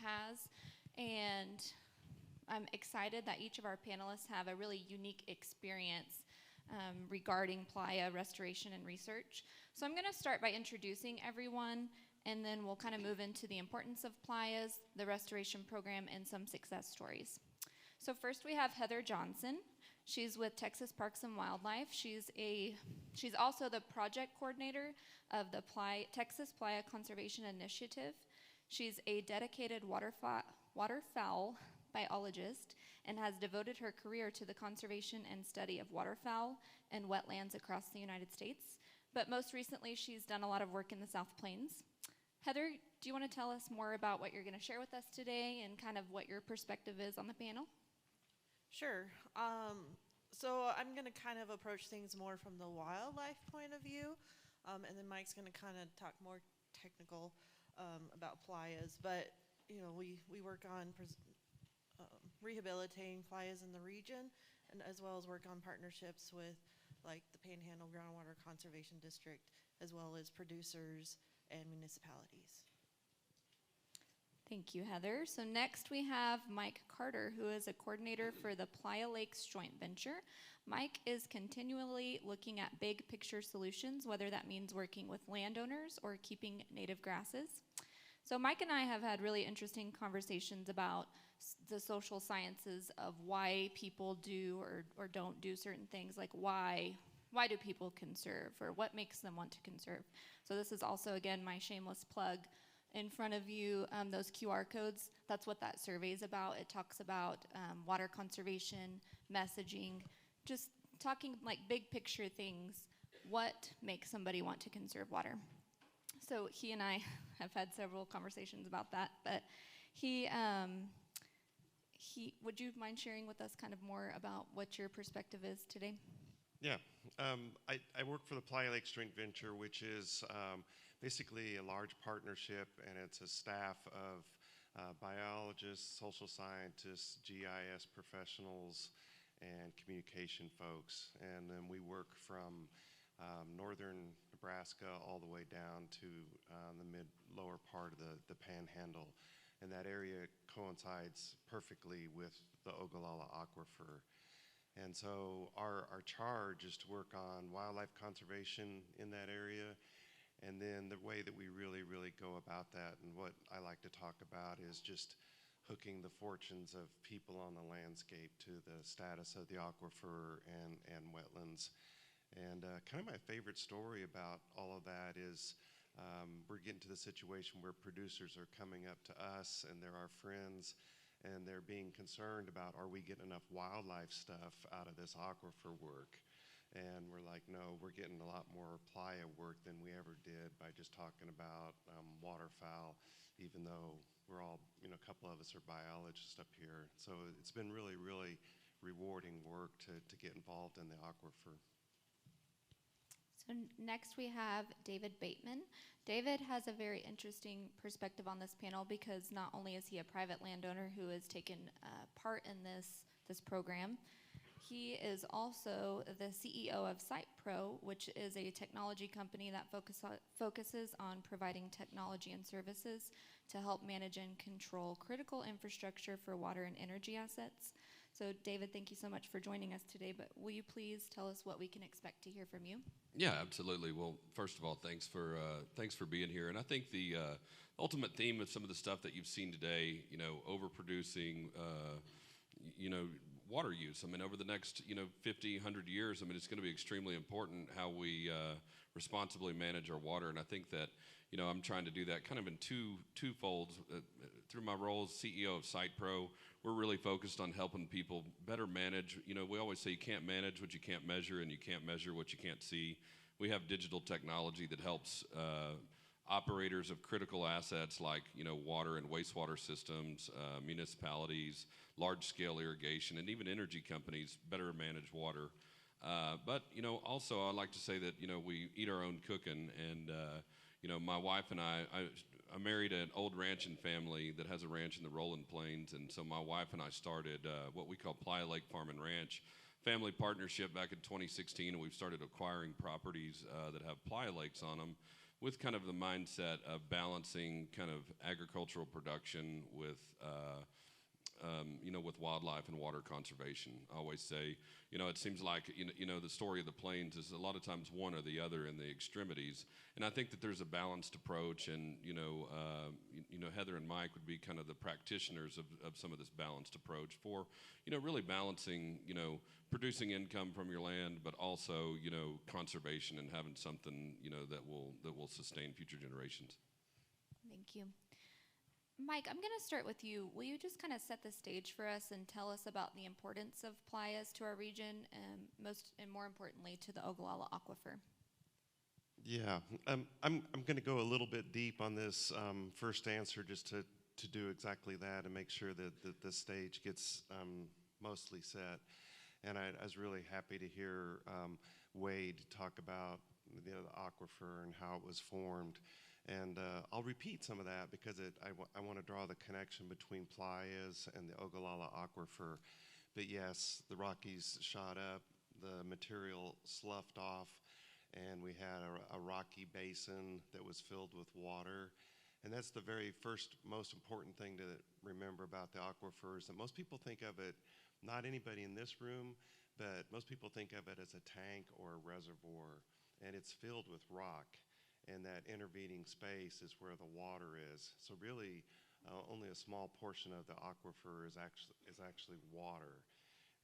has. And I'm excited that each of our panelists have a really unique experience regarding Playa restoration and research. So I'm going to start by introducing everyone, and then we'll kind of move into the importance of Playas, the restoration program, and some success stories. So first we have Heather Johnson. She's with Texas Parks and Wildlife. She's also the project coordinator of the Texas Playa Conservation Initiative. She's a dedicated waterfowl biologist and has devoted her career to the conservation and study of waterfowl and wetlands across the United States. But most recently, she's done a lot of work in the South Plains. Heather, do you want to tell us more about what you're going to share with us today and kind of what your perspective is on the panel? Sure. So I'm going to kind of approach things more from the wildlife point of view, and then Mike's going to kind of talk more technical about playas. But we work on rehabilitating playas in the region, and as well as work on partnerships with like the Panhandle Groundwater Conservation District, as well as producers and municipalities. Thank you, Heather. So next we have Mike Carter, who is a coordinator for the Playa Lakes Joint Venture. Mike is continually looking at big picture solutions, whether that means working with landowners or keeping native grasses. So Mike and I have had really interesting conversations about the social sciences of why people do or don't do certain things, like why do people conserve, or what makes them want to conserve. So this is also, again, my shameless plug. In front of you, those QR codes, that's what that survey is about. It talks about water conservation, messaging, just talking like big picture things. What makes somebody want to conserve water? So he and I have had several conversations about that, but would you mind sharing with us kind of more about what your perspective is today? Yeah, I work for the Playa Lakes Joint Venture, which is basically a large partnership, and it's a staff of biologists, social scientists, GIS professionals, and communication folks. And then we work from northern Nebraska all the way down to the lower part of the Panhandle. And that area coincides perfectly with the Ogallala Aquifer. And so our charge is to work on wildlife conservation in that area. And then the way that we really go about that, and what I like to talk about, is just hooking the fortunes of people on the landscape to the status of the aquifer and wetlands. And kind of my favorite story about all of that is we're getting to the situation where producers are coming up to us, and they're our friends, and they're being concerned about, are we getting enough wildlife stuff out of this aquifer work? And we're like, no, we're getting a lot more playa work than we ever did by just talking about waterfowl, even though we're all, a couple of us are biologists up here. So it's been really rewarding work to get involved in the aquifer. So next we have David Bateman. David has a very interesting perspective on this panel because not only is he a private landowner who has taken part in this program, he is also the CEO of SitePro, which is a technology company that focuses on providing technology and services to help manage and control critical infrastructure for water and energy assets. So David, thank you so much for joining us today, but will you please tell us what we can expect to hear from you? Yeah, absolutely. Well, first of all, thanks for being here. And I think the ultimate theme of some of the stuff that you've seen today, overproducing, water use. I mean, over the next, 50, 100 years, it's going to be extremely important how we responsibly manage our water. And I think that, I'm trying to do that kind of in two folds. Through my role as CEO of SitePro, we're really focused on helping people better manage. We always say you can't manage what you can't measure, and you can't measure what you can't see. We have digital technology that helps operators of critical assets like, water and wastewater systems, municipalities, large-scale irrigation, and even energy companies better manage water. But, also I like to say that, we eat our own cooking, and, my wife and I married an old ranching family that has a ranch in the Rolling Plains, and so my wife and I started what we call Playa Lake Farm and Ranch family partnership back in 2016, and we've started acquiring properties that have playa lakes on them with kind of the mindset of balancing kind of agricultural production with with wildlife and water conservation. I always say, it seems like, the story of the plains is a lot of times one or the other in the extremities. And I think that there's a balanced approach, and, Heather and Mike would be kind of the practitioners of some of this balanced approach for, really balancing, producing income from your land, but also, conservation and having something, that will sustain future generations. Thank you. Mike, I'm going to start with you. Will you just kind of set the stage for us and tell us about the importance of playas to our region, and more importantly, to the Ogallala Aquifer? Yeah, I'm going to go a little bit deep on this first answer, just to do exactly that and make sure that the stage gets mostly set. And I was really happy to hear Wade talk about the aquifer and how it was formed. And I'll repeat some of that because I want to draw the connection between playas and the Ogallala Aquifer. But yes, the Rockies shot up, the material sloughed off, and we had a rocky basin that was filled with water. And that's the very first most important thing to remember about the aquifer, is that most people think of it, not anybody in this room, but most people think of it as a tank or a reservoir. And it's filled with rock. And that intervening space is where the water is. So really, only a small portion of the aquifer is actually water.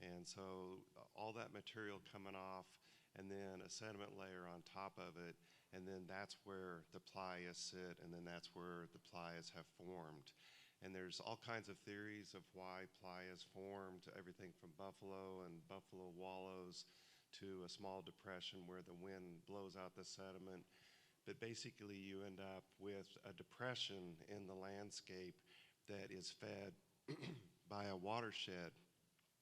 And so all that material coming off, and then a sediment layer on top of it, and then that's where the playas sit, and then that's where the playas have formed. And there's all kinds of theories of why playas formed, everything from buffalo and buffalo wallows to a small depression where the wind blows out the sediment. But basically, you end up with a depression in the landscape that is fed by a watershed.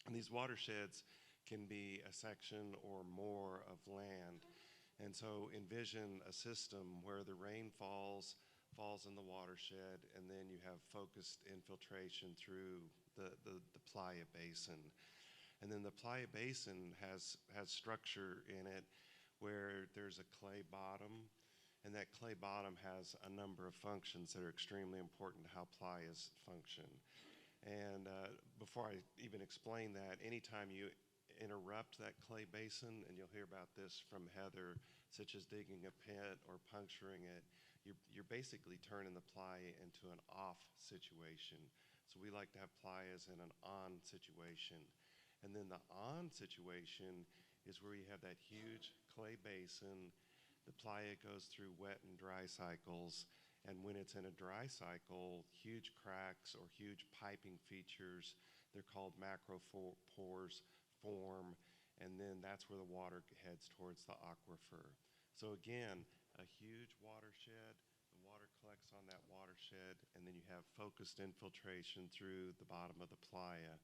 And these watersheds can be a section or more of land. And so envision a system where the rain falls in the watershed, and then you have focused infiltration through the Playa Basin. And then the Playa Basin has structure in it where there's a clay bottom. And that clay bottom has a number of functions that are extremely important to how playas function. And before I even explain that, anytime you interrupt that clay basin, and you'll hear about this from Heather, such as digging a pit or puncturing it, you're basically turning the playa into an off situation. So we like to have playas in an on situation. And then the on situation is where you have that huge clay basin. The playa goes through wet and dry cycles, and when it's in a dry cycle, huge cracks or huge piping features, they're called macropores, form, and then that's where the water heads towards the aquifer. So again, a huge watershed, the water collects on that watershed, and then you have focused infiltration through the bottom of the playa.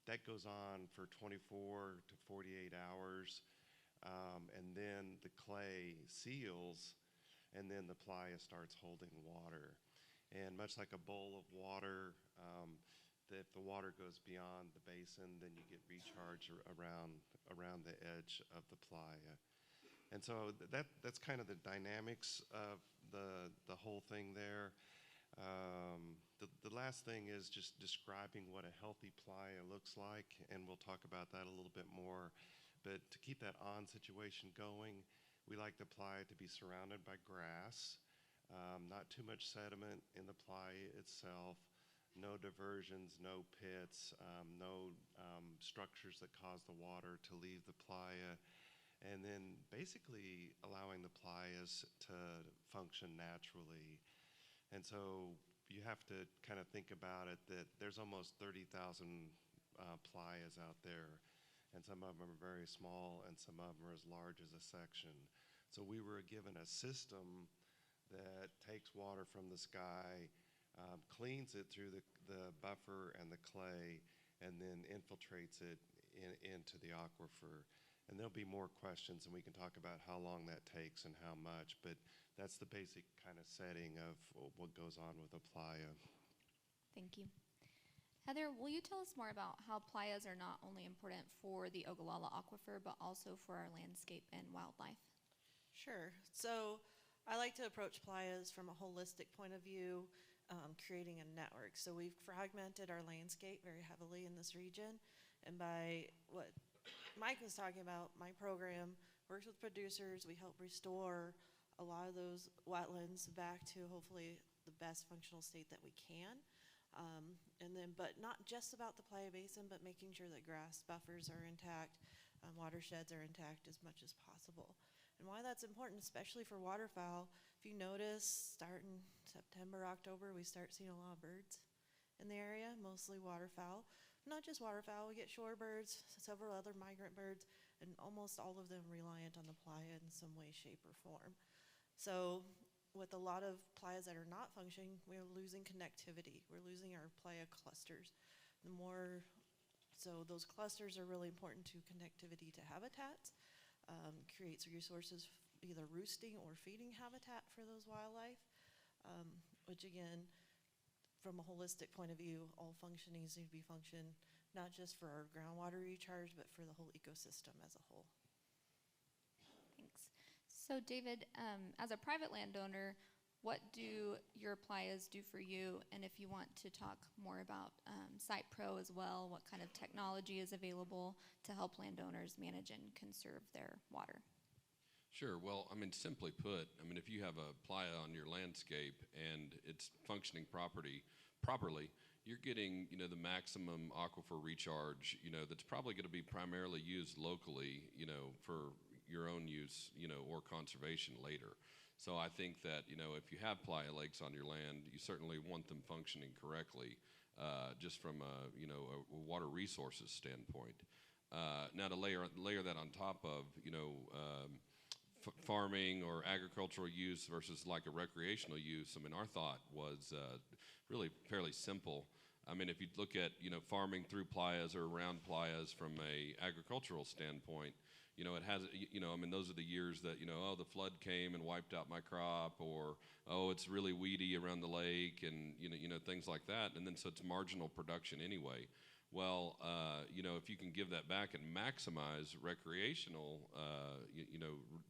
That goes on for 24 to 48 hours. And then the clay seals, and then the playa starts holding water. And much like a bowl of water, if the water goes beyond the basin, then you get recharge around the edge of the playa. And so that's kind of the dynamics of the whole thing there. The last thing is just describing what a healthy playa looks like, and we'll talk about that a little bit more. But to keep that on situation going, we like the playa to be surrounded by grass, not too much sediment in the playa itself, no diversions, no pits, no structures that cause the water to leave the playa, and then basically allowing the playas to function naturally. And so you have to kind of think about it that there's almost 30,000 playas out there. And some of them are very small, and some of them are as large as a section. So we were given a system that takes water from the sky, cleans it through the buffer and the clay, and then infiltrates it into the aquifer. And there'll be more questions, and we can talk about how long that takes and how much, but that's the basic kind of setting of what goes on with a playa. Thank you. Heather, will you tell us more about how playas are not only important for the Ogallala Aquifer, but also for our landscape and wildlife? Sure. So I like to approach playas from a holistic point of view, creating a network. So we've fragmented our landscape very heavily in this region. And by what Mike was talking about, my program works with producers. We help restore a lot of those wetlands back to hopefully the best functional state that we can. But not just about the Playa Basin, but making sure that grass buffers are intact, watersheds are intact as much as possible. And why that's important, especially for waterfowl, if you notice, starting September, October, we start seeing a lot of birds in the area, mostly waterfowl. Not just waterfowl, we get shorebirds, several other migrant birds, and almost all of them reliant on the playa in some way, shape, or form. So with a lot of playas that are not functioning, we're losing connectivity. We're losing our playa clusters. So those clusters are really important to connectivity to habitats, creates resources, either roosting or feeding habitat for those wildlife, which again, from a holistic point of view, all functionings need to be function, not just for our groundwater recharge, but for the whole ecosystem as a whole. Thanks. So David, as a private landowner, what do your playas do for you? And if you want to talk more about Site Pro as well, what kind of technology is available to help landowners manage and conserve their water? Sure. Well, I mean, simply put, I mean, if you have a playa on your landscape and it's functioning properly, you're getting, the maximum aquifer recharge, that's probably going to be primarily used locally, for your own use, or conservation later. So I think that, if you have playa lakes on your land, you certainly want them functioning correctly, just from a water resources standpoint. Now to layer that on top of, farming or agricultural use versus like a recreational use, I mean, our thought was really fairly simple. I mean, if you look at, farming through playas or around playas from a agricultural standpoint, it has, I mean, those are the years that, oh, the flood came and wiped out my crop, or, oh, it's really weedy around the lake, and, things like that. And then so it's marginal production anyway. Well, if you can give that back and maximize recreational,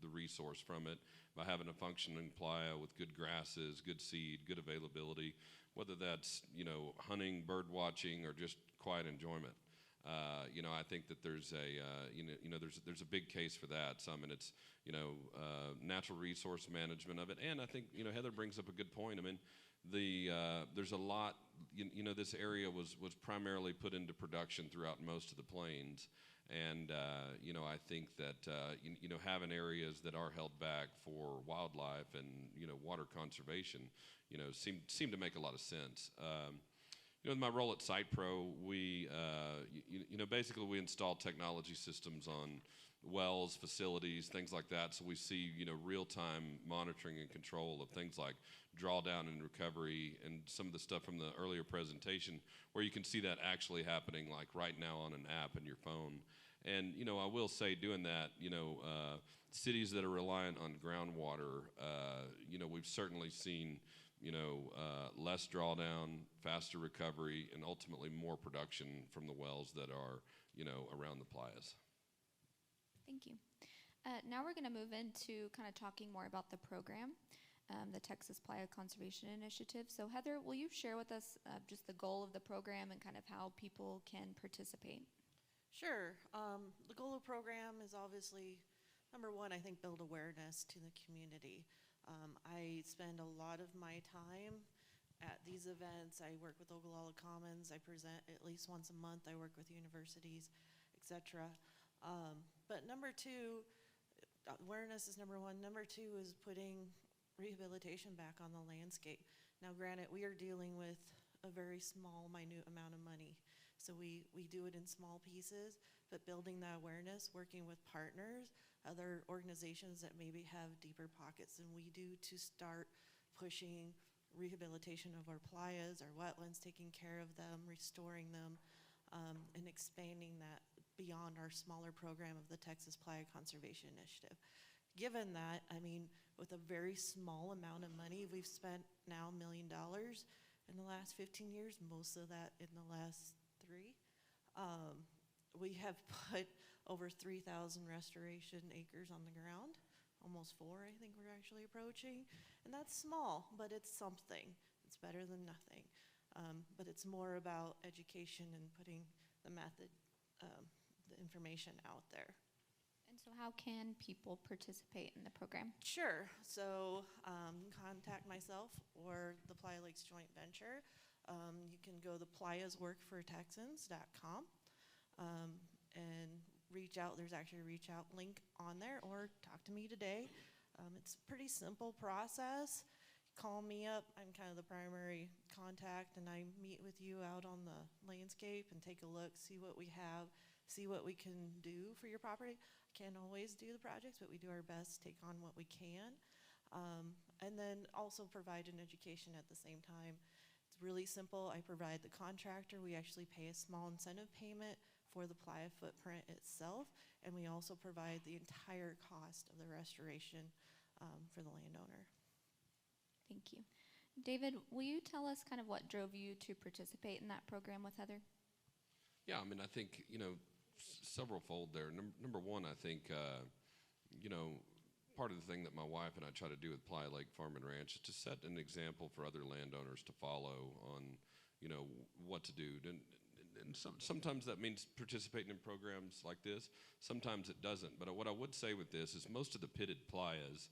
the resource from it by having a functioning playa with good grasses, good seed, good availability, whether that's, hunting, bird watching, or just quiet enjoyment. I think that there's a big case for that. So, I mean, it's, natural resource management of it. And I think, Heather brings up a good point. I mean, there's a lot, this area was primarily put into production throughout most of the plains. And, I think that, having areas that are held back for wildlife and, water conservation, seem to make a lot of sense. In my role at Site Pro, we, basically we install technology systems on wells, facilities, things like that. So we see, real-time monitoring and control of things like drawdown and recovery, and some of the stuff from the earlier presentation where you can see that actually happening like right now on an app in your phone. And, I will say doing that, cities that are reliant on groundwater, we've certainly seen, less drawdown, faster recovery, and ultimately more production from the wells that are, around the playas. Thank you. Now we're going to move into kind of talking more about the program, the Texas Playa Conservation Initiative. So Heather, will you share with us just the goal of the program and kind of how people can participate? Sure. The goal of the program is obviously, number one, I think build awareness to the community. I spend a lot of my time at these events. I work with Ogallala Commons. I present at least once a month. I work with universities, etc. But number two, awareness is number one. Number two is putting rehabilitation back on the landscape. Now, granted, we are dealing with a very small, minute amount of money. So we do it in small pieces, but building that awareness, working with partners, other organizations that maybe have deeper pockets than we do, to start pushing rehabilitation of our playas, our wetlands, taking care of them, restoring them, and expanding that beyond our smaller program of the Texas Playa Conservation Initiative. Given that, I mean, with a very small amount of money, we've spent now $1 million in the last 15 years, most of that in the last 3. We have put over 3,000 restoration acres on the ground almost 4, I think we're actually approaching. And that's small, but it's something. It's better than nothing. But it's more about education and putting the method, the information out there. And so how can people participate in the program? Sure. So contact myself or the Playa Lakes Joint Venture. You can go to playasworkfortexans.com and reach out. There's actually a reach out link on there, or talk to me today. It's a pretty simple process. Call me up. I'm kind of the primary contact, and I meet with you out on the landscape and take a look, see what we have, see what we can do for your property. Can't always do the projects, but we do our best to take on what we can. And then also provide an education at the same time. It's really simple. I provide the contractor. We actually pay a small incentive payment for the Playa footprint itself, and we also provide the entire cost of the restoration for the landowner. Thank you. David, will you tell us kind of what drove you to participate in that program with Heather? Yeah, I mean, I think, several fold there. Number one, I think, part of the thing that my wife and I try to do with Playa Lake Farm and Ranch is to set an example for other landowners to follow on, what to do. And sometimes that means participating in programs like this. Sometimes it doesn't. But what I would say with this is most of the pitted playas,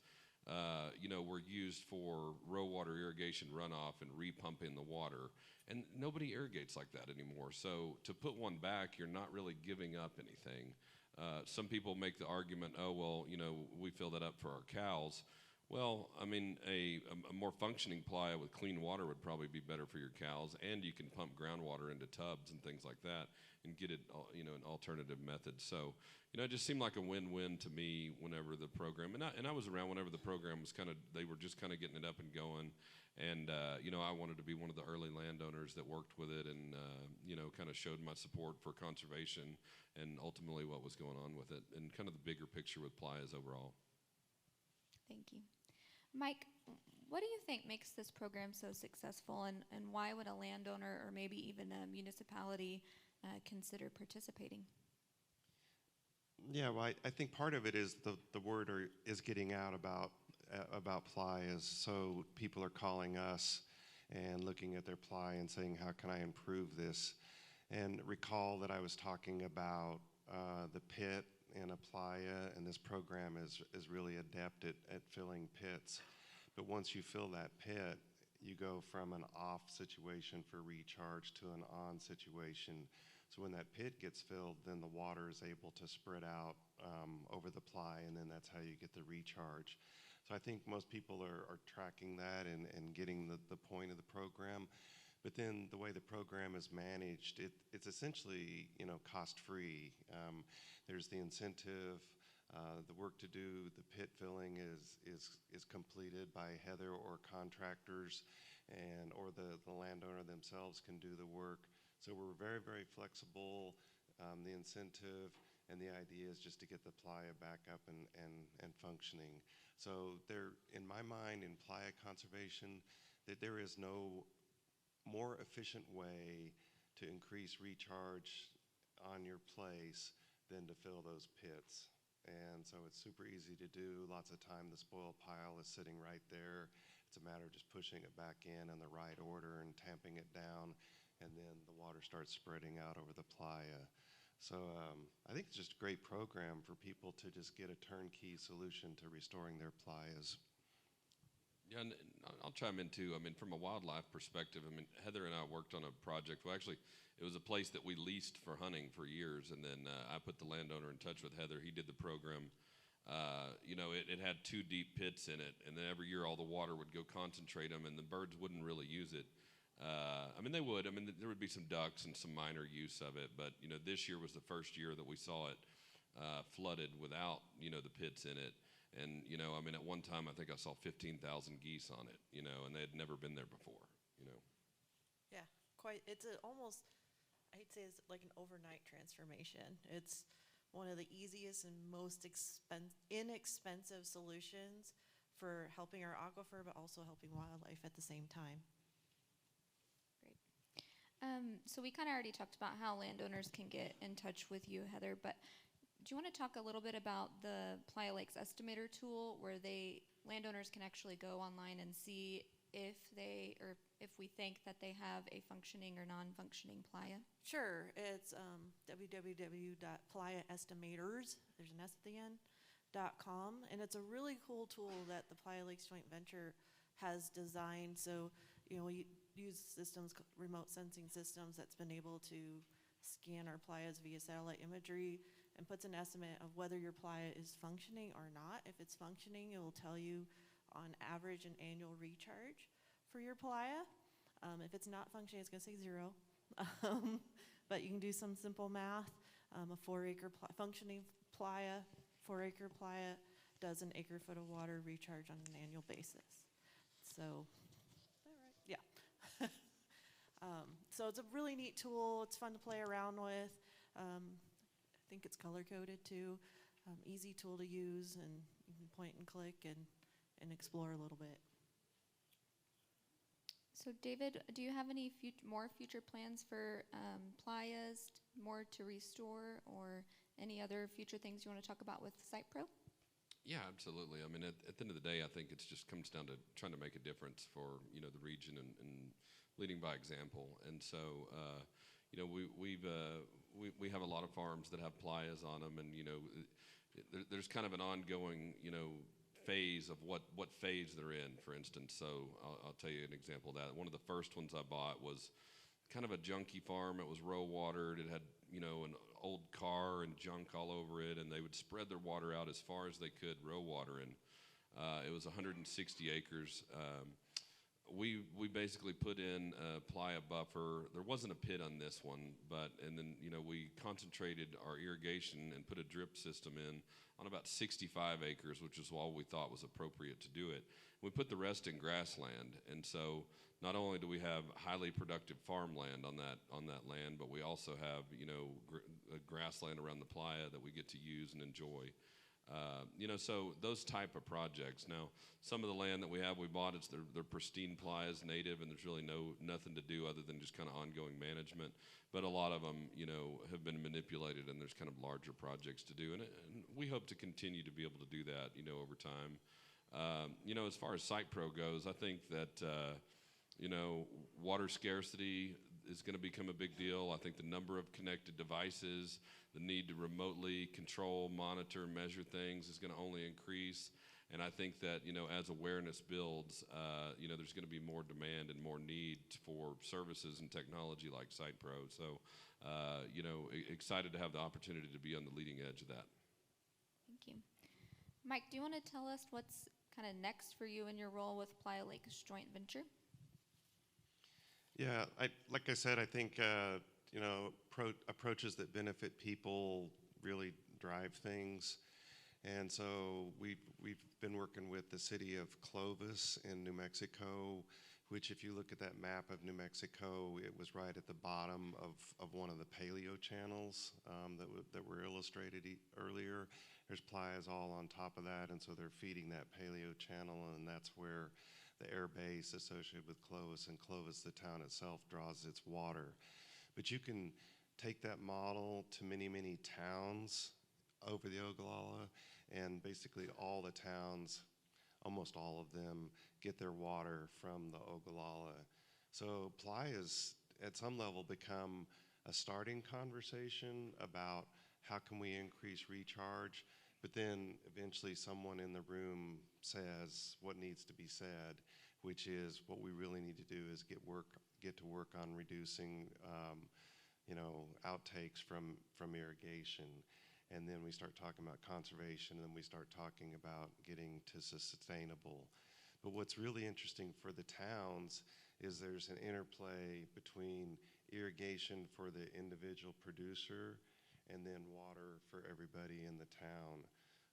were used for row water irrigation runoff and repumping the water. And nobody irrigates like that anymore. So to put one back, you're not really giving up anything. Some people make the argument, oh, well, we fill that up for our cows. Well, I mean, a more functioning playa with clean water would probably be better for your cows, and you can pump groundwater into tubs and things like that and get it, an alternative method. So, it just seemed like a win-win to me whenever the program, and I was around whenever the program was they were just kind of getting it up and going. And, I wanted to be one of the early landowners that worked with it and, kind of showed my support for conservation and ultimately what was going on with it and kind of the bigger picture with playas overall. Thank you. Mike, what do you think makes this program so successful, and why would a landowner or maybe even a municipality consider participating? Yeah, well, I think part of it is the word is getting out about playas. So people are calling us and looking at their playa and saying, how can I improve this? And recall that I was talking about the pit in a playa, and this program is really adept at filling pits. But once you fill that pit, you go from an off situation for recharge to an on situation. So when that pit gets filled, then the water is able to spread out over the playa, and then that's how you get the recharge. So I think most people are tracking that and getting the point of the program. But then the way the program is managed, it's essentially cost-free. There's the incentive, the work to do, the pit filling is completed by Heather or contractors, or the landowner themselves can do the work. So we're very, very flexible. The incentive and the idea is just to get the playa back up and functioning. So there, in my mind, in playa conservation, that there is no more efficient way to increase recharge on your place than to fill those pits. And so it's super easy to do. Lots of time the spoil pile is sitting right there. It's a matter of just pushing it back in the right order and tamping it down, and then the water starts spreading out over the playa. So I think it's just a great program for people to just get a turnkey solution to restoring their playas. Yeah, and I'll chime in too. I mean, from a wildlife perspective, I mean, Heather and I worked on a project. Well, actually, it was a place that we leased for hunting for years, and then I put the landowner in touch with Heather. He did the program. It had 2 deep pits in it, and then every year all the water would go concentrate them, and the birds wouldn't really use it. They would. I mean, there would be some ducks and some minor use of it, but, this year was the first year that we saw it flooded without, the pits in it. And, at one time, I think I saw 15,000 geese on it, and they had never been there before. Yeah, quite. It's almost, I'd say it's like an overnight transformation. It's one of the easiest and most inexpensive solutions for helping our aquifer, but also helping wildlife at the same time. Great. So we kind of already talked about how landowners can get in touch with you, Heather, but Do you want to talk a little bit about the Playa Lakes Estimator tool, where landowners can actually go online and see if if we think that they have a functioning or non-functioning playa? Sure, it's www.playaestimators, there's an S at the end, .com, and it's a really cool tool that the Playa Lakes Joint Venture has designed. So, we use remote sensing systems that's been able to scan our playas via satellite imagery and puts an estimate of whether your playa is functioning or not. If it's functioning, it will tell you on average an annual recharge for your playa. If it's not functioning, it's going to say 0. But you can do some simple math. A 4-acre functioning playa, 4-acre playa does an acre-foot of water recharge on an annual basis. So, is that right? Yeah. So it's a really neat tool. It's fun to play around with. I think it's color-coded too. Easy tool to use, and you can point and click and explore a little bit. So David, do you have any more future plans for playas, more to restore, or any other future things you want to talk about with SitePro? Yeah, absolutely. I mean, at the end of the day, I think it just comes down to trying to make a difference for the region and leading by example. And so, we have a lot of farms that have playas on them, and there's kind of an ongoing phase of what phase they're in. For instance, so I'll tell you an example of that. One of the first ones I bought was kind of a junky farm. It was row watered. It had an old car and junk all over it, and they would spread their water out as far as they could row watering. It was 160 acres. We basically put in a playa buffer. There wasn't a pit on this one, and then we concentrated our irrigation and put a drip system in on about 65 acres, which is all we thought was appropriate to do it. We put the rest in grassland, and so not only do we have highly productive farmland on that land, but we also have grassland around the playa that we get to use and enjoy. So those type of projects. Now, some of the land that we bought, they're pristine playas, native, and there's really nothing to do other than just kind of ongoing management. But a lot of them, have been manipulated, and there's kind of larger projects to do, and we hope to continue to be able to do that, over time. As far as SitePro goes, I think that water scarcity is going to become a big deal. I think the number of connected devices, the need to remotely control, monitor, measure things is going to only increase. And I think that, as awareness builds, there's going to be more demand and more need for services and technology like SitePro. So, excited to have the opportunity to be on the leading edge of that. Thank you. Mike, do you want to tell us what's kind of next for you in your role with Playa Lakes Joint Venture? Yeah, like I said, I think approaches that benefit people really drive things, and so we've been working with the city of Clovis in New Mexico, which, if you look at that map of New Mexico, it was right at the bottom of one of the paleo channels that were illustrated earlier. There's playas all on top of that, and so they're feeding that paleo channel, and that's where the air base associated with Clovis, and Clovis, the town itself, draws its water. But you can take that model to many, many towns over the Ogallala, and basically all the towns, almost all of them, get their water from the Ogallala. So playas, at some level, become a starting conversation about how can we increase recharge, but then eventually someone in the room says what needs to be said, which is what we really need to do is get to work on reducing outtakes from irrigation. And then we start talking about conservation, and then we start talking about getting to sustainable. But what's really interesting for the towns is there's an interplay between irrigation for the individual producer and then water for everybody in the town.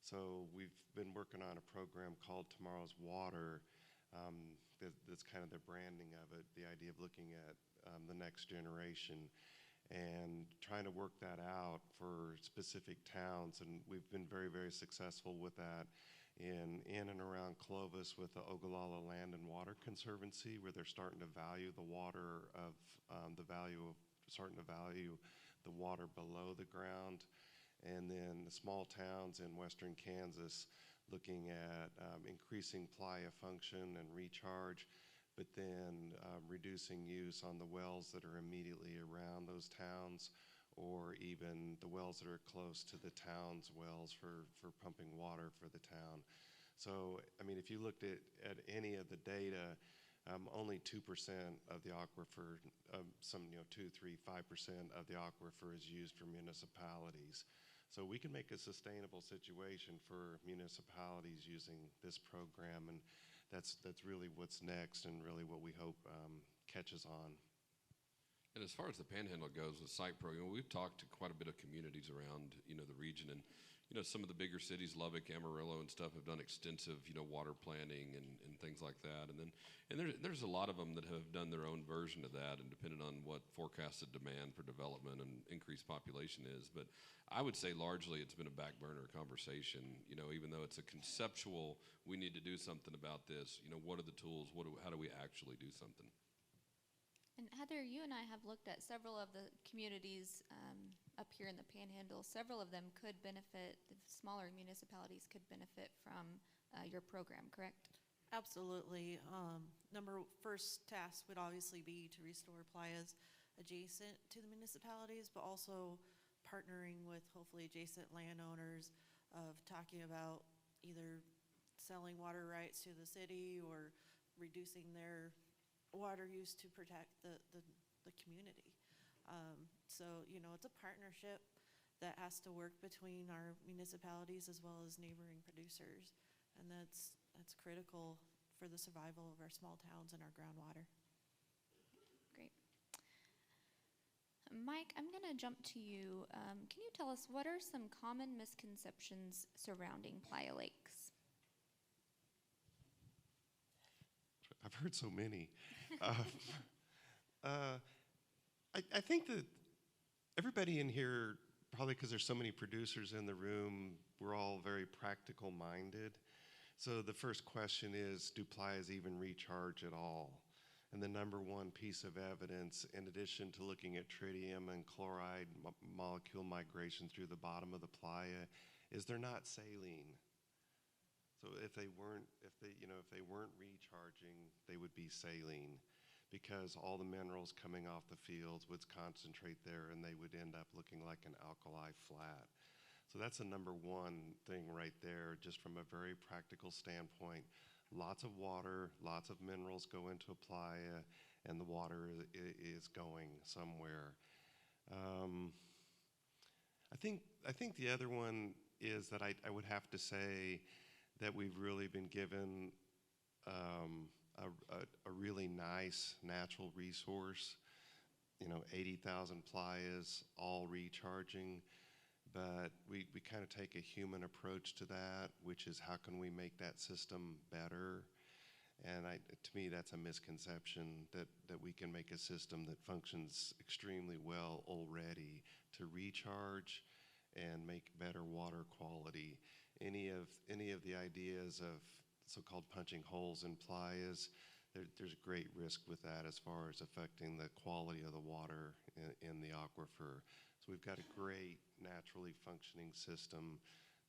So we've been working on a program called Tomorrow's Water. That's kind of the branding of it, the idea of looking at the next generation and trying to work that out for specific towns. And we've been very, very successful with that in and around Clovis with the Ogallala Land and Water Conservancy, where they're starting to value the water starting to value the water below the ground. and then the small towns in western Kansas looking at increasing playa function and recharge, but then reducing use on the wells that are immediately around those towns, or even the wells that are close to the town's wells for pumping water for the town. So, I mean, if you looked at any of the data, only 2% of the aquifer, some 2, 3, 5% of the aquifer is used for municipalities. So we can make a sustainable situation for municipalities using this program, and that's really what's next, and really what we hope catches on. And as far as the Panhandle goes with site program, we've talked to quite a bit of communities around, the region, and some of the bigger cities, Lubbock, Amarillo, and stuff, have done extensive, water planning and things like that. And there's a lot of them that have done their own version of that, and depending on what forecasted demand for development and increased population is. But I would say largely it's been a back burner conversation. Even though it's a conceptual, we need to do something about this. What are the tools? How do we actually do something? And Heather, you and I have looked at several of the communities up here in the Panhandle. Several of them could benefit, the smaller municipalities could benefit from your program, correct? Absolutely. First task would obviously be to restore playas adjacent to the municipalities, but also partnering with hopefully adjacent landowners of talking about either selling water rights to the city or reducing their water use to protect the community. So, it's a partnership that has to work between our municipalities as well as neighboring producers. And that's critical for the survival of our small towns and our groundwater. Great. Mike, I'm going to jump to you. Can you tell us what are some common misconceptions surrounding Playa Lakes? I've heard so many. I think that everybody in here, probably because there's so many producers in the room, we're all very practical minded. So the first question is, do playas even recharge at all? And the number one piece of evidence, in addition to looking at tritium and chloride molecule migration through the bottom of the playa, is they're not saline. So if they weren't recharging, they would be saline, because all the minerals coming off the fields would concentrate there, and they would end up looking like an alkali flat. So that's the number one thing right there, just from a very practical standpoint. Lots of water, lots of minerals go into a playa, and the water is going somewhere. I think the other one is that I would have to say that we've really been given a really nice natural resource. 80,000 playas, all recharging. But we kind of take a human approach to that, which is how can we make that system better? And to me, that's a misconception that we can make a system that functions extremely well already to recharge and make better water quality. Any of the ideas of so-called punching holes in playas, there's great risk with that as far as affecting the quality of the water in the aquifer. So we've got a great naturally functioning system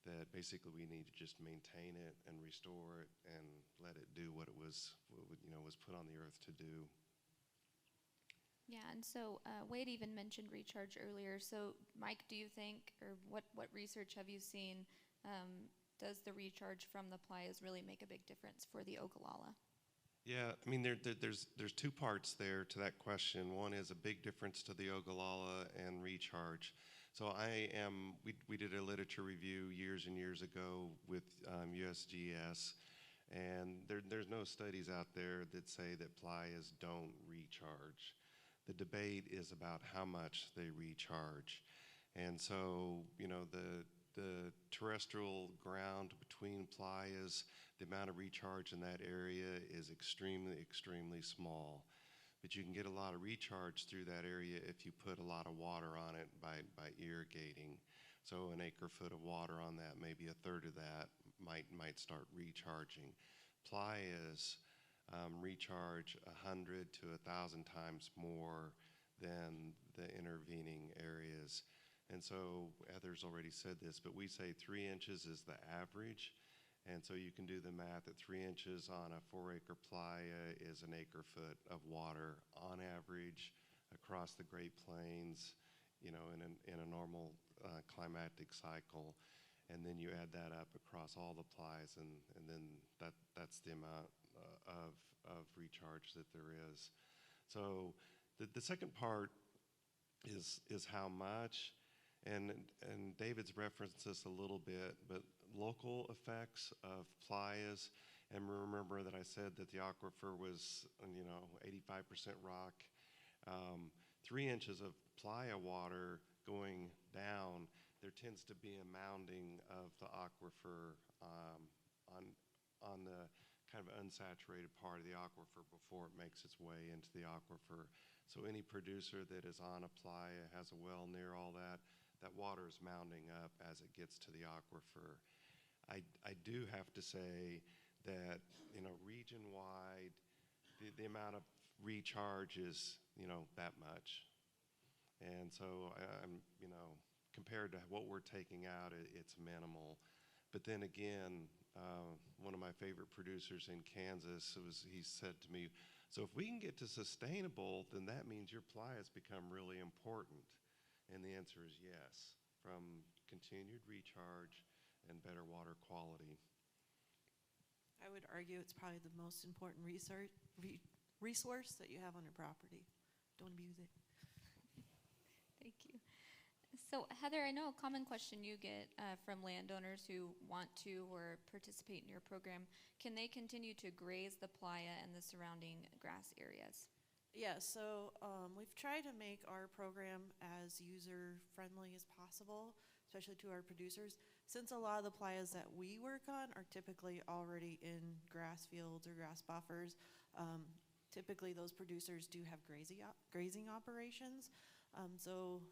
that basically we need to just maintain it and restore it and let it do what it was put on the earth to do. Yeah, and so Wade even mentioned recharge earlier. So Mike, do you think, or what research have you seen, does the recharge from the playas really make a big difference for the Ogallala? Yeah, I mean, there's two parts there to that question. One is a big difference to the Ogallala and recharge. So we did a literature review years and years ago with USGS, and there's no studies out there that say that playas don't recharge. The debate is about how much they recharge. And so, the terrestrial ground between playas, the amount of recharge in that area is extremely, extremely small. But you can get a lot of recharge through that area if you put a lot of water on it by irrigating. So an acre foot of water on that, maybe a third of that might start recharging. Playas recharge 100 to 1,000 times more than the intervening areas. And so Heather's already said this, but we say 3 inches is the average. And so you can do the math at 3 inches on a 4-acre playa is an acre foot of water on average across the Great Plains, in a normal climatic cycle. And then you add that up across all the playas, and then that's the amount of recharge that there is. So the second part is how much, and David's referenced this a little bit, but local effects of playas, and remember that I said that the aquifer was 85% rock. 3 inches of playa water going down, there tends to be a mounding of the aquifer on the kind of unsaturated part of the aquifer before it makes its way into the aquifer. So any producer that is on a playa, has a well near all that water is mounding up as it gets to the aquifer. I do have to say that, region-wide, the amount of recharge is, that much. And so, compared to what we're taking out, it's minimal. But then again, one of my favorite producers in Kansas, he said to me, so if we can get to sustainable, then that means your playas become really important. And the answer is yes, from continued recharge and better water quality. I would argue it's probably the most important resource that you have on your property. Don't abuse it. Thank you. So Heather, I know a common question you get from landowners who want to or participate in your program, can they continue to graze the playa and the surrounding grass areas? Yeah, so we've tried to make our program as user-friendly as possible, especially to our producers. Since a lot of the playas that we work on are typically already in grass fields or grass buffers, typically those producers do have grazing operations. So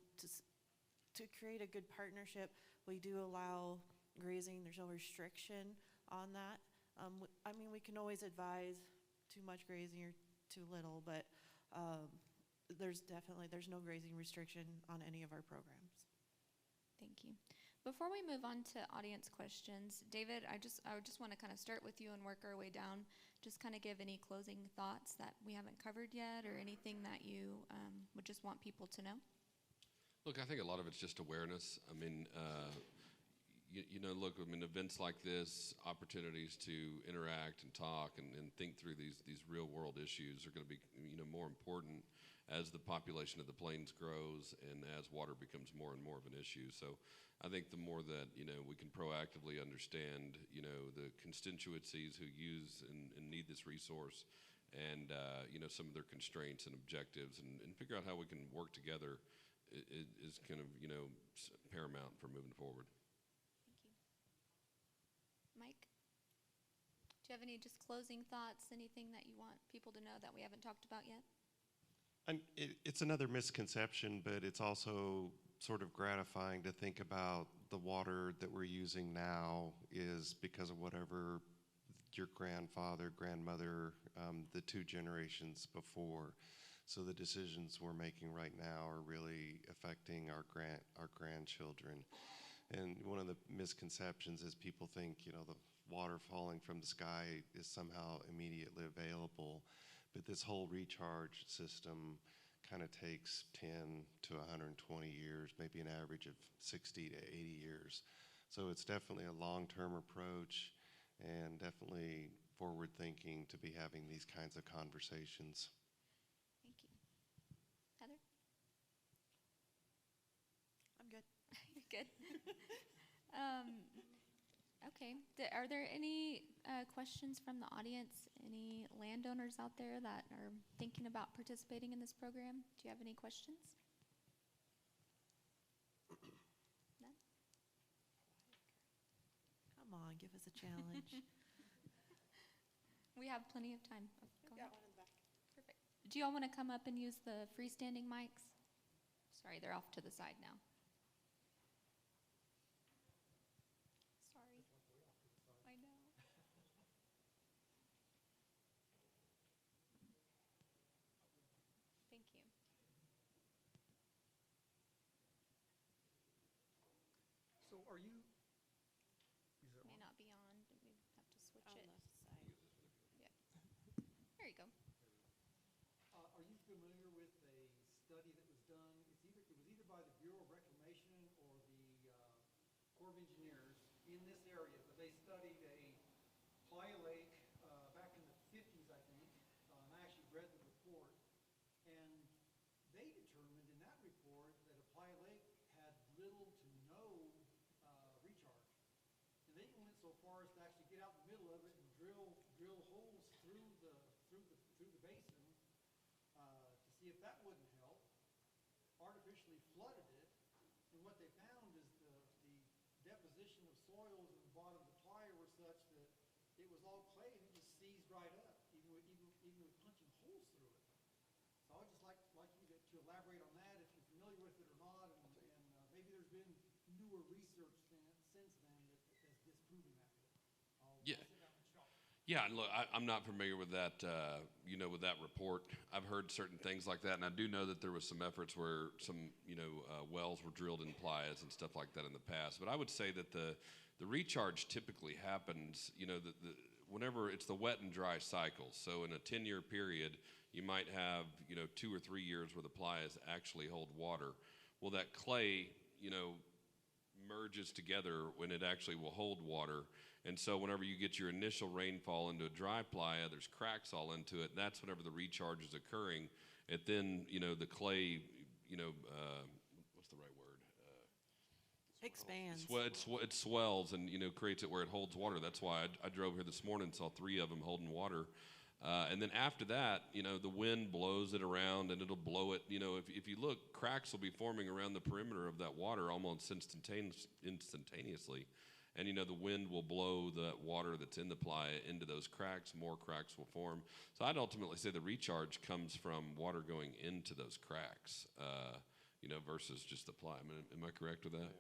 to create a good partnership, we do allow grazing. There's no restriction on that. We can always advise too much grazing or too little, but there's no grazing restriction on any of our programs. Thank you. Before we move on to audience questions, David, I would just want to kind of start with you and work our way down. Just kind of give any closing thoughts that we haven't covered yet, or anything that you would just want people to know. Look, I think a lot of it's just awareness. Events like this, opportunities to interact and talk and think through these real world issues are going to be more important as the population of the plains grows and as water becomes more and more of an issue. So I think the more that we can proactively understand the constituencies who use and need this resource, and some of their constraints and objectives, and figure out how we can work together is kind of paramount for moving forward. Thank you. Mike, do you have any just closing thoughts, anything that you want people to know that we haven't talked about yet? It's another misconception, but it's also sort of gratifying to think about the water that we're using now is because of whatever your grandfather, grandmother, the 2 generations before. So the decisions we're making right now are really affecting our grandchildren. And one of the misconceptions is people think, the water falling from the sky is somehow immediately available. But this whole recharge system kind of takes 10 to 120 years, maybe an average of 60 to 80 years. So it's definitely a long-term approach, and definitely forward-thinking to be having these kinds of conversations. Thank you. Heather? I'm good. You're good. Okay. Are there any questions from the audience? Any landowners out there that are thinking about participating in this program? Do you have any questions? None? Come on, give us a challenge. We have plenty of time. Oh, go ahead. One in the back. Perfect. Do you all want to come up and use the freestanding mics? Sorry, they're off to the side now. Sorry. I know. Thank you. study that was done. It was either by the Bureau of Reclamation or the Corps of Engineers in this area, but they studied a Playa Lake back in the 50s, I think. And I actually read the report, and they determined in that report that a Playa Lake had little to no recharge. And they even went so far as to actually get out in the middle of it and drill holes through the basin to see if that wouldn't help. Artificially flooded it, and what they found is the deposition of soils in the bottom of the Playa were such that it was all clay and it just seized right up, even with punching holes through it. So I would just like you to elaborate on that if you're familiar with it or not, and maybe there's been newer research since then that has disproven that. Yeah. I'll sit down and shop. Yeah, and look, I'm not familiar with that, with that report. I've heard certain things like that, and I do know that there was some efforts where some, wells were drilled in playas and stuff like that in the past. But I would say that the recharge typically happens, whenever it's the wet and dry cycle. So in a 10-year period, you might have, 2 or 3 years where the playas actually hold water. Well, that clay, merges together when it actually will hold water. And so whenever you get your initial rainfall into a dry playa, there's cracks all into it. That's whenever the recharge is occurring. And then, the clay, what's the right word? Expands. It swells and, creates it where it holds water. That's why I drove here this morning and saw 3 of them holding water. And then after that, the wind blows it around and it'll blow it. If you look, cracks will be forming around the perimeter of that water almost instantaneously. And, the wind will blow the water that's in the playa into those cracks. More cracks will form. So I'd ultimately say the recharge comes from water going into those cracks, versus just the playa. Am I correct with that?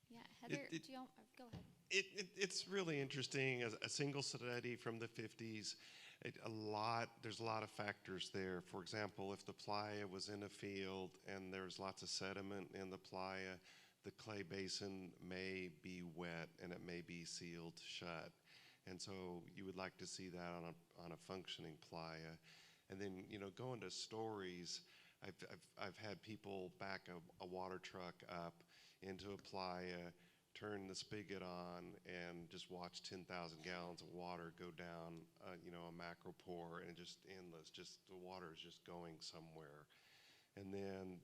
Yeah, Heather, it- do y'all, go ahead. It's really interesting. A single study from the 50s, there's a lot of factors there. For example, if the playa was in a field and there's lots of sediment in the playa, the clay basin may be wet and it may be sealed shut. And so you would like to see that on a functioning playa. And then, going to stories, I've had people back a water truck up into a playa, turn the spigot on, and just watch 10,000 gallons of water go down, a macro pour, and just endless. Just the water is just going somewhere. And then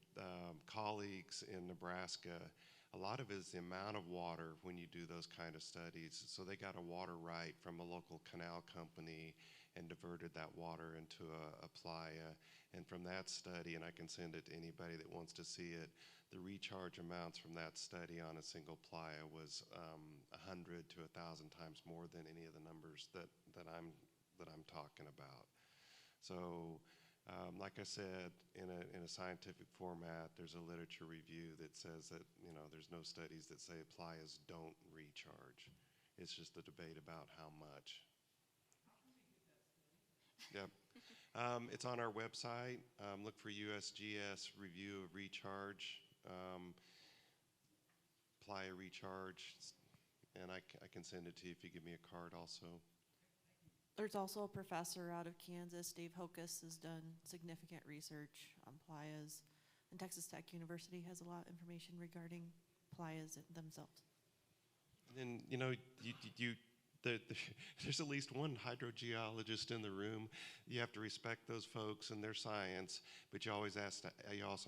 colleagues in Nebraska, a lot of it is the amount of water when you do those kind of studies. So they got a water right from a local canal company and diverted that water into a playa. And from that study, and I can send it to anybody that wants to see it, the recharge amounts from that study on a single playa was 100 to 1,000 times more than any of the numbers that I'm talking about. So, like I said, in a scientific format, there's a literature review that says that there's no studies that say playas don't recharge. It's just a debate about how much. Yep. It's on our website. Look for USGS review of recharge. Playa recharge, and I can send it to you if you give me a card also. There's also a professor out of Kansas, Dave Hokus, has done significant research on playas, and Texas Tech University has a lot of information regarding playas themselves. And there's at least one hydrogeologist in the room. You have to respect those folks and their science, but you also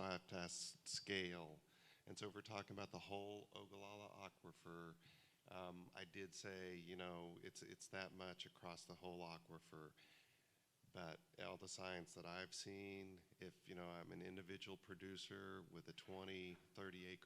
have to ask scale. And so if we're talking about the whole Ogallala Aquifer, I did say, it's that much across the whole aquifer. But all the science that I've seen, if, I'm an individual producer with a 20, 30 acre